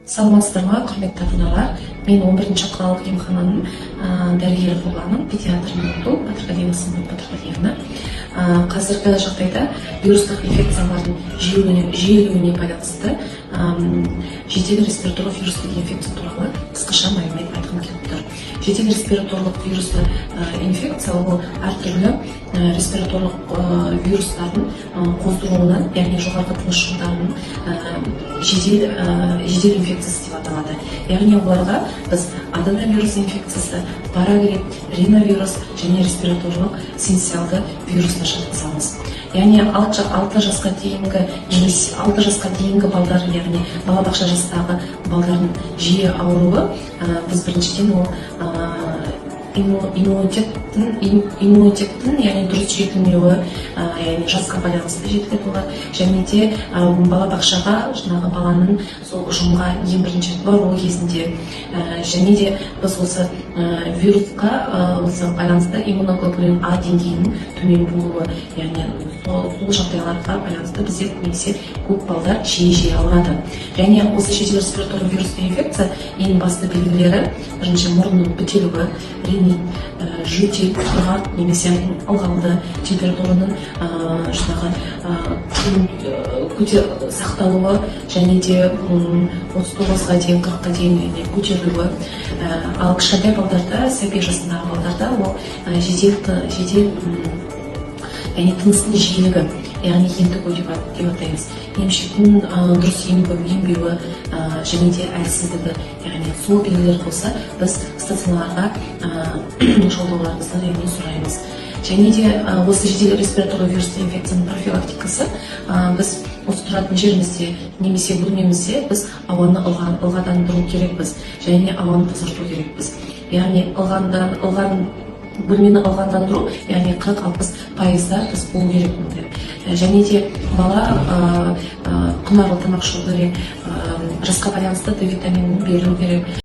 Саламатсыздар ма, құрметті ата-аналар? Мен 11-ші қалалық емхананың дәрігері боламын, педиатр Батырғалиева Сымбат Батырғалиевна. Қазіргі жағдайда вирустық инфекциялардың жиілеуіне байланысты жедел респираторлық вирустық инфекция туралы қысқаша мәлімет айтқым келіп тұр. Жедел респираторлық вирусты инфекция ол әртүрлі респираторлық вирустардың қоздыруынан, яғни жоғарғы тыныс жолдарының жедел инфекциясы деп аталады. Яғни оларға біз аденовирус инфекциясы, парагрипп, риновирус және респираторлық синциалды вирусына жатқызамыз. Яғни 6 жасқа дейінгі балдар, яғни балабақша жастағы балдардың жиі ауруы, біз біріншіден ол иммунитеттің, яғни дұрыс жетілмеуі, яғни жасқа байланысты жетіледі, және де балабақшаға жаңағы баланың сол ұжымға ең бірінші баруы кезінде, және де біз осы вирусқа байланысты иммуноглобулин А деңгейінің төмен болуы, яғни бұл жағдайларға байланысты бізде немесе көп балдар жиі ауырады. Және осы жедел респираторлық вирусты инфекция ең басты белгілері бірінші мұрынның бітелуі, ринит, жөтел, құрғақ немесе ылғалды, температураның сақталуы, және де 39-ға дейін, 40-қа дейін көтерілуі. Ал кішкентай балдарда, сәби жасындағы балдарда ол жедел яғни тыныстың жиілігі, яғни ентігу деп атаймыз. Емшектің дұрыс ембеуі және де әлсіздігі, яғни сол белгілер болса, біз стационарға жолдауларыңызды сұраймыз. Және де осы жедел респираторлық вирусты инфекцияның профилактикасы біз осы тұратын жерімізде немесе бөлмемізде біз ауаны ылғалдандыру керекпіз, және ауаны тазарту керекпіз. Яғни бөлмені ылғалдандыру, яғни 40-60% біз болу керек. Және де бала құнарлы тамақ ішу керек, жасқа байланысты D витаминін беру керек.